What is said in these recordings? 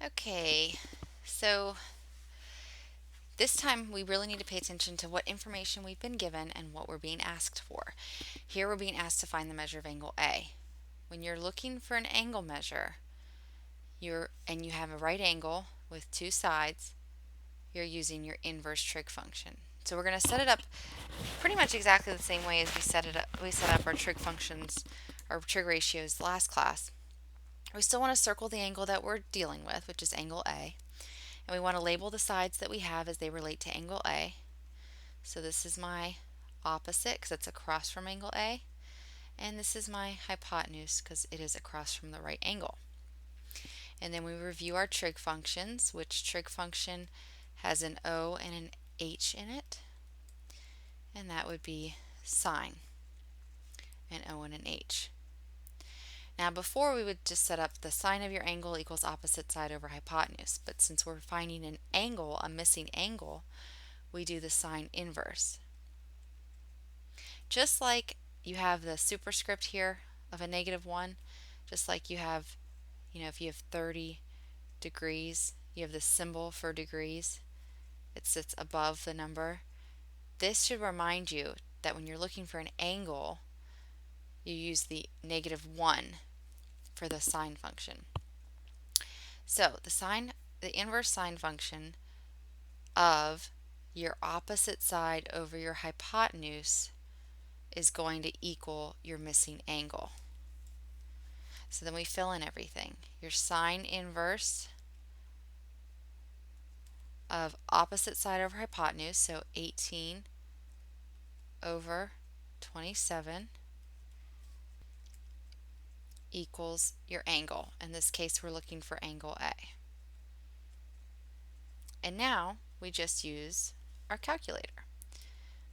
Okay, so this time we really need to pay attention to what information we've been given and what we're being asked for. Here we're being asked to find the measure of angle A. When you're looking for an angle measure, you have a right angle with two sides, you're using your inverse trig function. So we're going to set it up pretty much exactly the same way as we set up our trig functions, our trig ratios last class. We still want to circle the angle that we're dealing with, which is angle A. And we want to label the sides that we have as they relate to angle A. So this is my opposite because it's across from angle A. And this is my hypotenuse because it is across from the right angle. And then we review our trig functions, which trig function has an O and an H in it. And that would be sine, an O and an H. Now before we would just set up the sine of your angle equals opposite side over hypotenuse, but since we're finding an angle, a missing angle, we do the sine inverse. Just like you have the superscript here of a -1, just like you have, if you have 30 degrees, you have the symbol for degrees. It sits above the number. This should remind you that when you're looking for an angle, you use the -1 for the sine function. So the inverse sine function of your opposite side over your hypotenuse is going to equal your missing angle. So then we fill in everything. Your sine inverse of opposite side over hypotenuse, so 18 over 27 equals your angle. In this case, we're looking for angle A. And now we just use our calculator.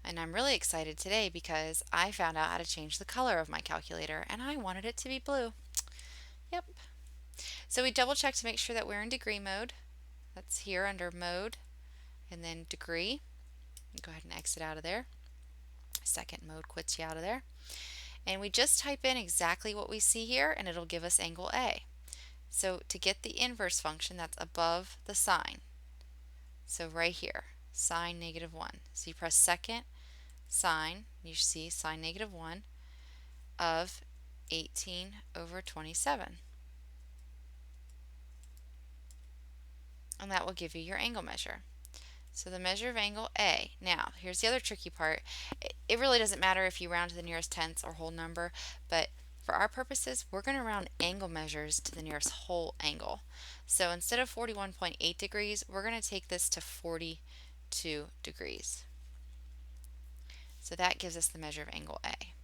And I'm really excited today because I found out how to change the color of my calculator and I wanted it to be blue. Yep. So we double check to make sure that we're in degree mode. That's here under mode and then degree. Go ahead and exit out of there. Second mode quits you out of there. And we just type in exactly what we see here and it'll give us angle A. So to get the inverse function, that's above the sine. So right here, sine -1. So you press second sine, you see sine -1 of 18 over 27. And that will give you your angle measure. So the measure of angle A. Now, here's the other tricky part. It really doesn't matter if you round to the nearest tenths or whole number, but for our purposes, we're going to round angle measures to the nearest whole angle. So instead of 41.8 degrees, we're going to take this to 42 degrees. So that gives us the measure of angle A.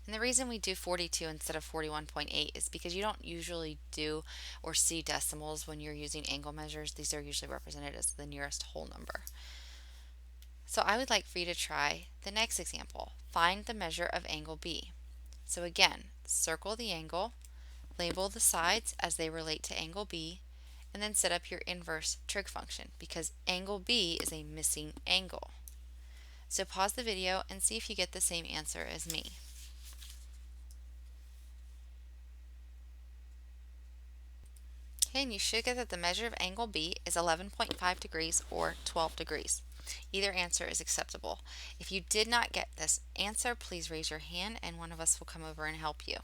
And the reason we do 42 instead of 41.8 is because you don't usually do or see decimals when you're using angle measures. These are usually represented as the nearest whole number. So I would like for you to try the next example. Find the measure of angle B. So again, circle the angle, label the sides as they relate to angle B, and then set up your inverse trig function because angle B is a missing angle. So pause the video and see if you get the same answer as me. Okay, and you should get that the measure of angle B is 11.5 degrees or 12 degrees. Either answer is acceptable. If you did not get this answer, please raise your hand and one of us will come over and help you.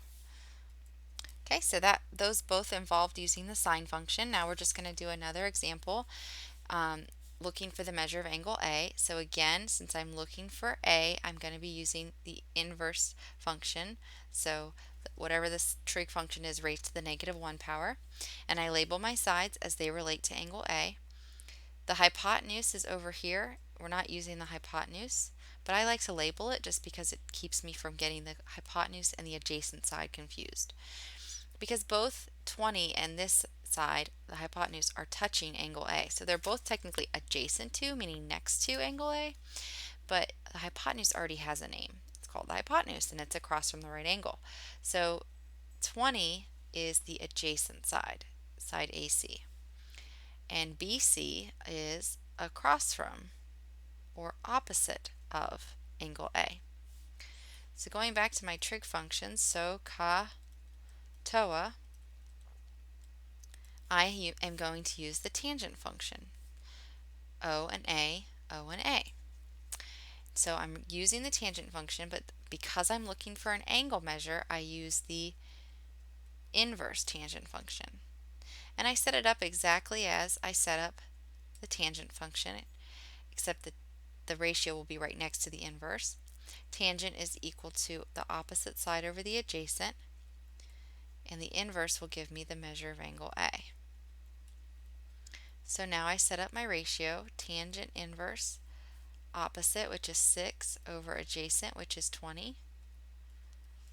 Okay, so those both involved using the sine function. Now we're just going to do another example looking for the measure of angle A. So again, since I'm looking for A, I'm going to be using the inverse function. So whatever this trig function is raised to the -1 power. And I label my sides as they relate to angle A. The hypotenuse is over here. We're not using the hypotenuse, but I like to label it just because it keeps me from getting the hypotenuse and the adjacent side confused. Because both 20 and this side, the hypotenuse, are touching angle A. So they're both technically adjacent to, meaning next to angle A, but the hypotenuse already has a name. It's called the hypotenuse and it's across from the right angle. So 20 is the adjacent side, side AC. And BC is across from or opposite of angle A. So going back to my trig functions, so ka, toa, I am going to use the tangent function. O and A, O and A. So I'm using the tangent function, but because I'm looking for an angle measure, I use the inverse tangent function. And I set it up exactly as I set up the tangent function, except that the ratio will be right next to the inverse. Tangent is equal to the opposite side over the adjacent, and the inverse will give me the measure of angle A. So now I set up my ratio, tangent inverse, opposite, which is 6, over adjacent, which is 20,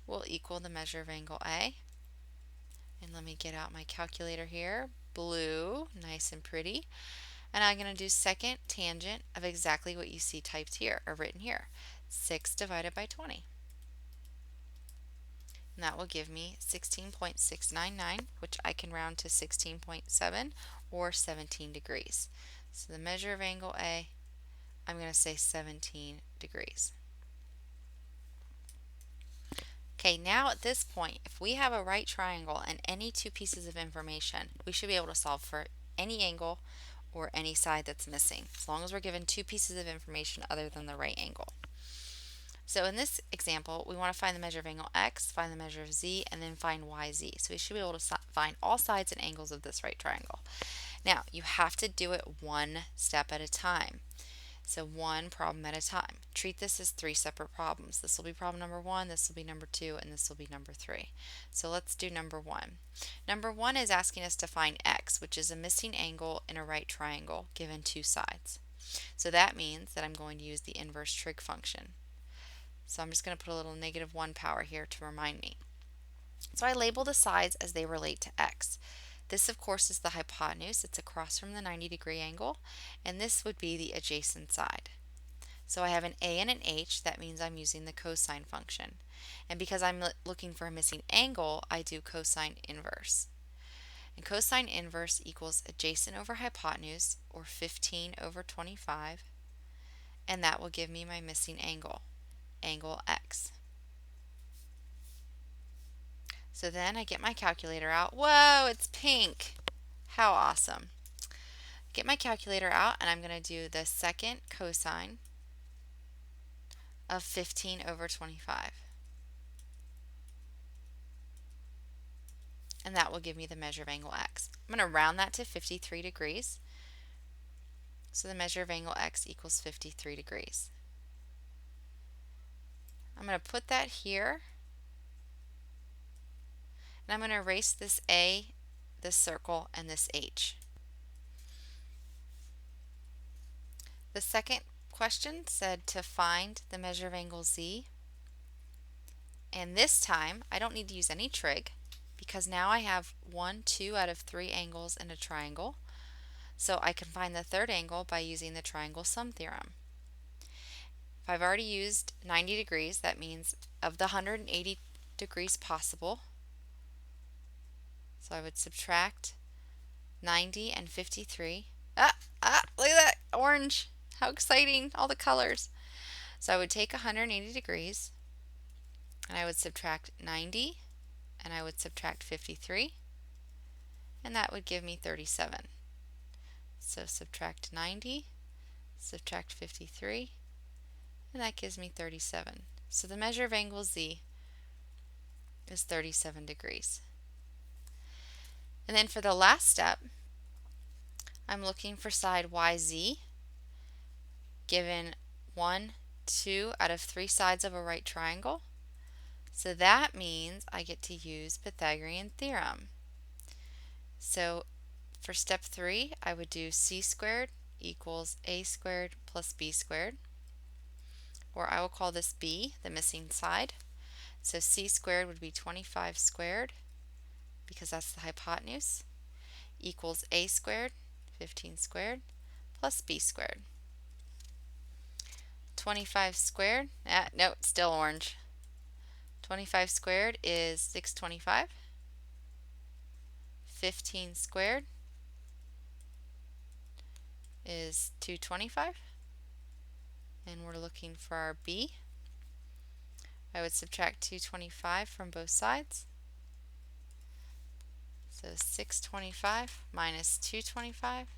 will equal the measure of angle A. And let me get out my calculator here. Blue, nice and pretty. And I'm going to do second tangent of exactly what you see typed here, or written here. 6 divided by 20. And that will give me 16.699, which I can round to 16.7 or 17 degrees. So the measure of angle A, I'm going to say 17 degrees. Okay, now at this point, if we have a right triangle and any two pieces of information, we should be able to solve for any angle or any side that's missing, as long as we're given two pieces of information other than the right angle. So in this example, we want to find the measure of angle x, find the measure of z, and then find yz. So we should be able to find all sides and angles of this right triangle. Now, you have to do it one step at a time. So one problem at a time. Treat this as three separate problems. This will be problem number 1, this will be number 2, and this will be number 3. So let's do number 1. Number 1 is asking us to find x, which is a missing angle in a right triangle given two sides. So that means that I'm going to use the inverse trig function. So I'm just going to put a little -1 power here to remind me. So I label the sides as they relate to x. This, of course, is the hypotenuse. It's across from the 90-degree angle, and this would be the adjacent side. So I have an a and an h. That means I'm using the cosine function. And because I'm looking for a missing angle, I do cosine inverse. And cosine inverse equals adjacent over hypotenuse, or 15 over 25, and that will give me my missing angle, angle x. So then I get my calculator out. Whoa, it's pink. How awesome. Get my calculator out, and I'm going to do the second cosine of 15 over 25. And that will give me the measure of angle x. I'm going to round that to 53 degrees. So the measure of angle x equals 53 degrees. I'm going to put that here. And I'm going to erase this a, this circle, and this h. The second question said to find the measure of angle z. And this time, I don't need to use any trig because now I have 1, 2 out of 3 angles in a triangle. So I can find the third angle by using the triangle sum theorem. If I've already used 90 degrees, that means of the 180 degrees possible, so I would subtract 90 and 53. Look at that orange. How exciting, all the colors. So I would take 180 degrees and I would subtract 90 and I would subtract 53, and that would give me 37. So subtract 90, subtract 53, and that gives me 37. So the measure of angle z is 37 degrees. And then for the last step, I'm looking for side YZ, given 1, 2 out of 3 sides of a right triangle. So that means I get to use Pythagorean theorem. So for step 3, I would do c squared equals a squared plus b squared, or I will call this b, the missing side. So c squared would be 25 squared, because that's the hypotenuse, equals a squared, 15 squared, plus b squared. 25 squared, no, it's still orange. 25 squared is 625. 15 squared is 225. And we're looking for our b. I would subtract 225 from both sides. So 625 minus 225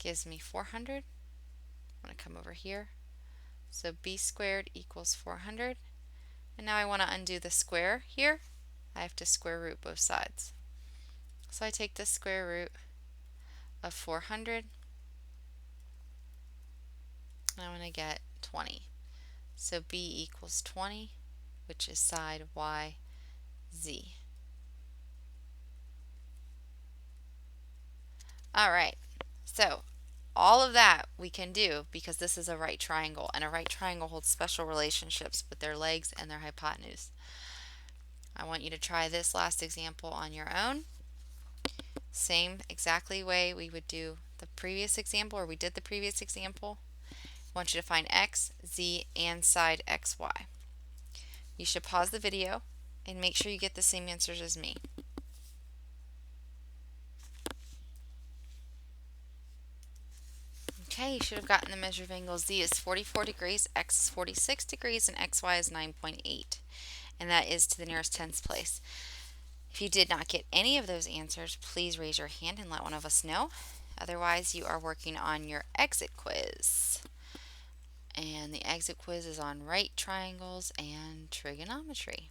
gives me 400. I'm going to come over here. So b squared equals 400. And now I want to undo the square here. I have to square root both sides. So I take the square root of 400 and I'm going to get 20. So b equals 20, which is side y, z. Alright, so all of that we can do because this is a right triangle, and a right triangle holds special relationships with their legs and their hypotenuse. I want you to try this last example on your own. Same exactly way we would do the previous example, or we did the previous example. I want you to find x, z, and side xy. You should pause the video and make sure you get the same answers as me. Okay, you should have gotten the measure of angle z is 44 degrees, x is 46 degrees, and xy is 9.8. And that is to the nearest tens place. If you did not get any of those answers, please raise your hand and let one of us know. Otherwise, you are working on your exit quiz. And the exit quiz is on right triangles and trigonometry.